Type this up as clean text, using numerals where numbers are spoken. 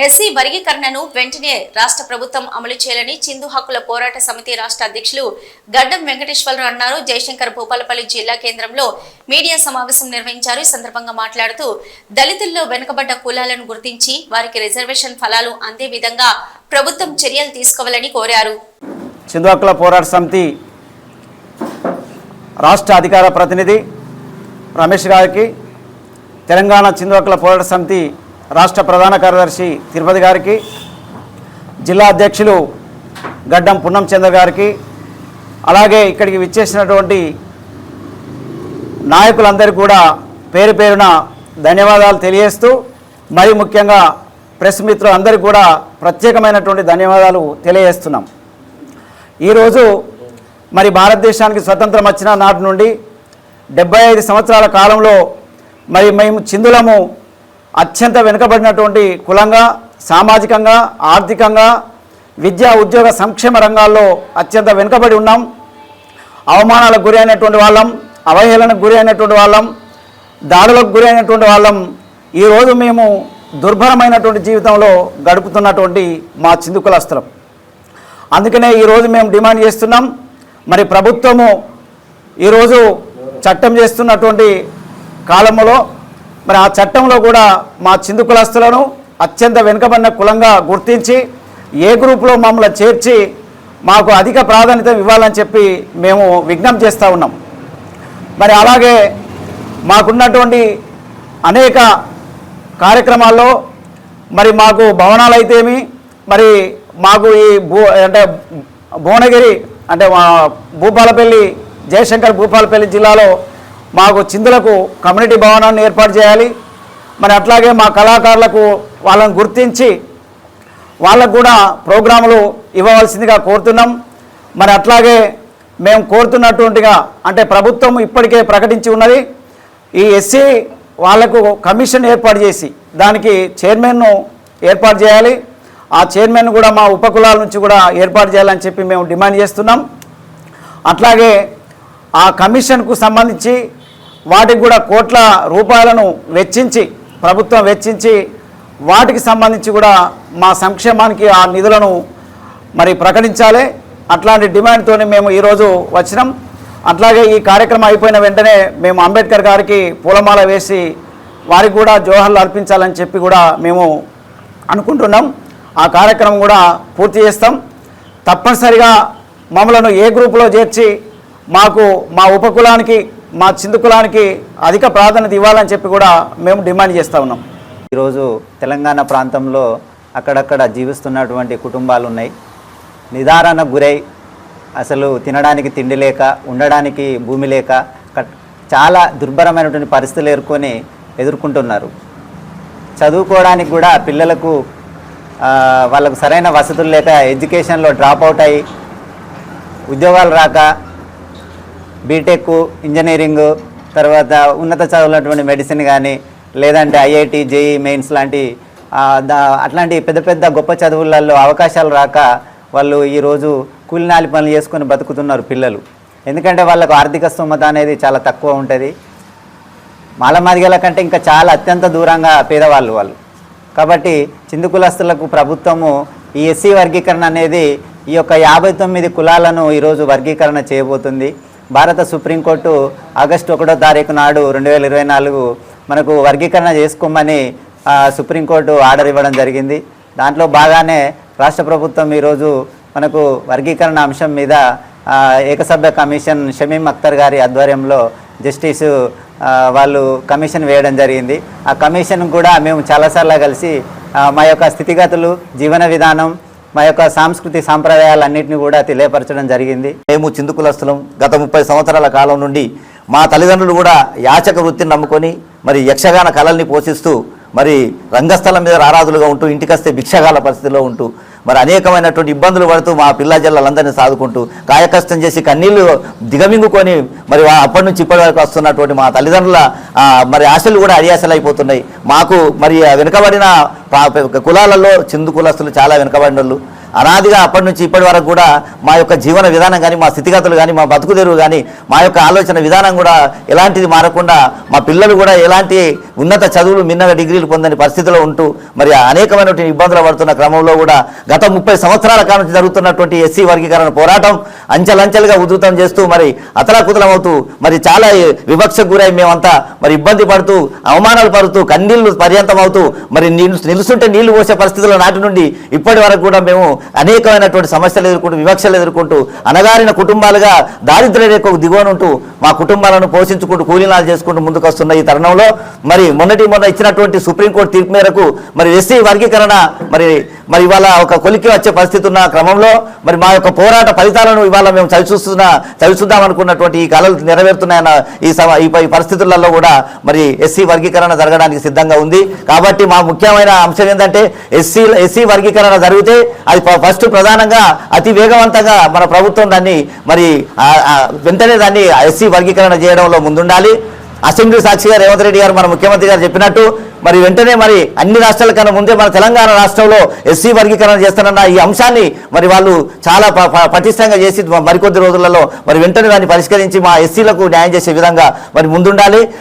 SC వర్గీకరణను వెంటనే రాష్ట్ర ప్రభుత్వం అమలు చేయాలని చిందు హక్కుల పోరాట సమితి రాష్ట్ర అధ్యక్షులు గడ్డం వెంకటేశ్వరరావు అన్నారు. జయశంకర్ భూపాలపల్లి జిల్లా కేంద్రంలో మీడియా సమావేశం నిర్వహించారు. ఈ సందర్భంగా మాట్లాడుతూ దళితుల్లో వెనుకబడ్డ కులాలను గుర్తించి వారికి రిజర్వేషన్ ఫలాలు అందే విధంగా ప్రభుత్వం చర్యలు తీసుకోవాలని కోరారు. చిందు హక్కుల పోరాట సమితి రాష్ట్ర అధికార ప్రతినిధి రమేష్ గారికి, తెలంగాణ చిందు హక్కుల పోరాట సమితి రాష్ట్ర ప్రధాన కార్యదర్శి తిరుపతి గారికి, జిల్లా అధ్యక్షులు గడ్డం పున్నం చంద్ర గారికి, అలాగే ఇక్కడికి విచ్చేసినటువంటి నాయకులందరికీ కూడా పేరు పేరున ధన్యవాదాలు తెలియజేస్తూ, మరి ముఖ్యంగా ప్రెస్ మిత్రులందరికీ కూడా ప్రత్యేకమైనటువంటి ధన్యవాదాలు తెలియజేస్తున్నాం. ఈరోజు మరి భారతదేశానికి స్వతంత్రం వచ్చిన నాటి నుండి 75 సంవత్సరాల కాలంలో మరి మేము చిందులము అత్యంత వెనుకబడినటువంటి కులంగా, సామాజికంగా, ఆర్థికంగా, విద్యా ఉద్యోగ సంక్షేమ రంగాల్లో అత్యంత వెనుకబడి ఉన్నాం. అవమానాలకు గురి అయినటువంటి వాళ్ళం, అవహేళనకు గురి అయినటువంటి వాళ్ళం, దాడులకు గురి అయినటువంటి వాళ్ళం. ఈరోజు మేము దుర్భరమైనటువంటి జీవితంలో గడుపుతున్నటువంటి మా చిందు కులస్తులం. అందుకనే ఈరోజు మేము డిమాండ్ చేస్తున్నాం, మరి ప్రభుత్వము ఈరోజు చట్టం చేస్తున్నటువంటి కాలంలో మరి ఆ చట్టంలో కూడా మా చిందు కులస్తులను అత్యంత వెనుకబడిన కులంగా గుర్తించి ఏ గ్రూపులో మమ్మల్ని చేర్చి మాకు అధిక ప్రాధాన్యత ఇవ్వాలని చెప్పి మేము విజ్ఞప్తి చేస్తూ ఉన్నాం. మరి అలాగే మాకున్నటువంటి అనేక కార్యక్రమాల్లో మరి మాకు భవనాలు అయితేమి, మరి మాకు ఈ భువనగిరి అంటే భూపాలపల్లి, జయశంకర్ భూపాలపల్లి జిల్లాలో మాకు చిందులకు కమ్యూనిటీ భవనాన్ని ఏర్పాటు చేయాలి. మరి అట్లాగే మా కళాకారులకు వాళ్ళని గుర్తించి వాళ్ళకు కూడా ప్రోగ్రాములు ఇవ్వవలసిందిగా కోరుతున్నాం. మరి అట్లాగే మేము కోరుతున్నటువంటిగా అంటే ప్రభుత్వం ఇప్పటికే ప్రకటించి ఉన్నది, ఈ ఎస్సీ వాళ్లకు కమిషన్ ఏర్పాటు చేసి దానికి చైర్మన్ను ఏర్పాటు చేయాలి. ఆ చైర్మన్ కూడా మా ఉపకులాల నుంచి కూడా ఏర్పాటు చేయాలని చెప్పి మేము డిమాండ్ చేస్తున్నాం. అట్లాగే ఆ కమిషన్కు సంబంధించి వాటికి కూడా కోట్ల రూపాయలను ప్రభుత్వం వెచ్చించి వాటికి సంబంధించి కూడా మా సంక్షేమానికి ఆ నిధులను మరి ప్రకటించాలి. అట్లాంటి డిమాండ్తోనే మేము ఈరోజు వచ్చినాం. అట్లాగే ఈ కార్యక్రమం అయిపోయిన వెంటనే మేము అంబేద్కర్ గారికి పూలమాల వేసి వారికి కూడా జోహర్లు అర్పించాలని చెప్పి కూడా మేము అనుకుంటున్నాం. ఆ కార్యక్రమం కూడా పూర్తి చేస్తాం. తప్పనిసరిగా మమ్మలను ఏ గ్రూపులో చేర్చి మాకు మా ఉపకులానికి, మా చిందు కులానికి అధిక ప్రాధాన్యత ఇవ్వాలని చెప్పి కూడా మేము డిమాండ్ చేస్తూ ఉన్నాం. ఈరోజు తెలంగాణ ప్రాంతంలో అక్కడక్కడ జీవిస్తున్నటువంటి కుటుంబాలు ఉన్నాయి. నిదారణకు గురై అసలు తినడానికి తిండి లేక, ఉండడానికి భూమి లేక చాలా దుర్భరమైనటువంటి పరిస్థితులు ఎదుర్కొంటున్నారు. చదువుకోవడానికి కూడా పిల్లలకు వాళ్ళకు సరైన వసతులు లేక ఎడ్యుకేషన్లో డ్రాప్ అవుట్ అయ్యి ఉద్యోగాలు రాక బీటెక్, ఇంజనీరింగ్, తర్వాత ఉన్నత చదువులటువంటి మెడిసిన్ కానీ లేదంటే ఐఐటి, జేఈ మెయిన్స్ లాంటి అట్లాంటి పెద్ద పెద్ద గొప్ప చదువులలో అవకాశాలు రాక వాళ్ళు ఈరోజు కూలినాలి పనులు చేసుకొని బతుకుతున్నారు పిల్లలు. ఎందుకంటే వాళ్ళకు ఆర్థిక స్తోమత అనేది చాలా తక్కువ ఉంటుంది. మాలమాదిగల కంటే ఇంకా చాలా అత్యంత దూరంగా పేదవాళ్ళు వాళ్ళు. కాబట్టి చిందు కులస్తులకు ప్రభుత్వము ఈ ఎస్సీ వర్గీకరణ అనేది ఈ యొక్క 59 కులాలను ఈరోజు వర్గీకరణ చేయబోతుంది. భారత సుప్రీంకోర్టు ఆగస్టు 1వ తారీఖు నాడు 2024 మనకు వర్గీకరణ చేసుకోమని సుప్రీంకోర్టు ఆర్డర్ ఇవ్వడం జరిగింది. దాంట్లో బాగానే రాష్ట్ర ప్రభుత్వం ఈరోజు మనకు వర్గీకరణ అంశం మీద ఏకసభ్య కమిషన్ షమీం అఖ్తర్ గారి ఆధ్వర్యంలో జస్టిస్ వాళ్ళు కమిషన్ వేయడం జరిగింది. ఆ కమిషన్ కూడా మేము చాలాసార్లు కలిసి మా యొక్క స్థితిగతులు, జీవన విధానం, మా యొక్క సాంస్కృతిక సాంప్రదాయాలన్నింటినీ కూడా తెలియపరచడం జరిగింది. మేము చిందు కులస్తులం. గత 30 సంవత్సరాల కాలం నుండి మా తల్లిదండ్రులు కూడా యాచక వృత్తిని నమ్ముకొని మరి యక్షగాన కళల్ని పోషిస్తూ మరి రంగస్థలం మీద రారాజులుగా ఉంటూ ఇంటికొస్తే భిక్షగాల పరిస్థితిలో ఉంటూ మరి అనేకమైనటువంటి ఇబ్బందులు పడుతూ మా పిల్ల జిల్లాలందరినీ సాదుకుంటూ కాయకష్టం చేసి కన్నీళ్లు దిగమింగుకొని మరి అప్పటి నుంచి ఇప్పటి వరకు వస్తున్నటువంటి మా తల్లిదండ్రుల మరి ఆశలు కూడా అడియాసలు అయిపోతున్నాయి. మాకు మరి వెనుకబడిన కులాలలో చిందు కులస్తులు చాలా వెనుకబడిన వాళ్ళు. అనాదిగా అప్పటి నుంచి ఇప్పటి వరకు కూడా మా యొక్క జీవన విధానం కానీ, మా స్థితిగతులు కానీ, మా బతుకుదెరువు కానీ, మా యొక్క ఆలోచన విధానం కూడా ఎలాంటిది మారకుండా మా పిల్లలు కూడా ఎలాంటి ఉన్నత చదువులు మిన్నగా డిగ్రీలు పొందని పరిస్థితిలో ఉంటూ మరి అనేకమైనటువంటి ఇబ్బందులు పడుతున్న క్రమంలో కూడా గత 30 సంవత్సరాల కాలం నుంచి జరుగుతున్నటువంటి ఎస్సీ వర్గీకరణ పోరాటం అంచెలంచెలుగా ఉధృతం చేస్తూ మరి అతలాకుతలమవుతూ మరి చాలా వివక్షకు గురై మేమంతా మరి ఇబ్బంది పడుతూ అవమానాలు పడుతూ కన్నీళ్లు పర్యంతమవుతూ మరి నిలుస్తుంటే నీళ్లు పోసే పరిస్థితుల నాటి నుండి ఇప్పటి వరకు కూడా మేము అనేకమైనటువంటి సమస్యలు ఎదుర్కొంటూ వివక్షలు ఎదుర్కొంటూ అనగారిన కుటుంబాలుగా దారిద్ర్య రేఖకు దిగువనుంటూ మా కుటుంబాలను పోషించుకుంటూ కూలీనాలు చేసుకుంటూ ముందుకు వస్తున్న ఈ తరుణంలో మరి మొన్న ఇచ్చినటువంటి సుప్రీంకోర్టు తీర్పు మేరకు మరి ఎస్సీ వర్గీకరణ మరి ఇవాళ ఒక కొలికి వచ్చే పరిస్థితి ఉన్న క్రమంలో మరి మా యొక్క పోరాట ఫలితాలను ఇవాళ మేము చవిచూద్దాం అనుకున్నటువంటి ఈ కళలు నెరవేరుతున్నాయన్న ఈ పరిస్థితులలో కూడా మరి ఎస్సీ వర్గీకరణ జరగడానికి సిద్ధంగా ఉంది. కాబట్టి మా ముఖ్యమైన అంశం ఏంటంటే ఎస్సీ వర్గీకరణ జరిగితే అది ఫస్ట్ ప్రధానంగా అతి వేగవంతంగా మన ప్రభుత్వం దాన్ని మరి వెంటనే దాన్ని ఎస్సీ వర్గీకరణ చేయడంలో ముందుండాలి. అసెంబ్లీ సాక్షిగా రేవంత్ రెడ్డి గారు మన ముఖ్యమంత్రి గారు చెప్పినట్టు మరి వెంటనే మరి అన్ని రాష్ట్రాల కన్నా ముందే మన తెలంగాణ రాష్ట్రంలో ఎస్సీ వర్గీకరణ చేస్తానన్న ఈ అంశాన్ని మరి వాళ్ళు చాలా పటిష్టంగా చేసి మరికొద్ది రోజులలో మరి వెంటనే దాన్ని పరిష్కరించి మా ఎస్సీలకు న్యాయం చేసే విధంగా మరి ముందుండాలి.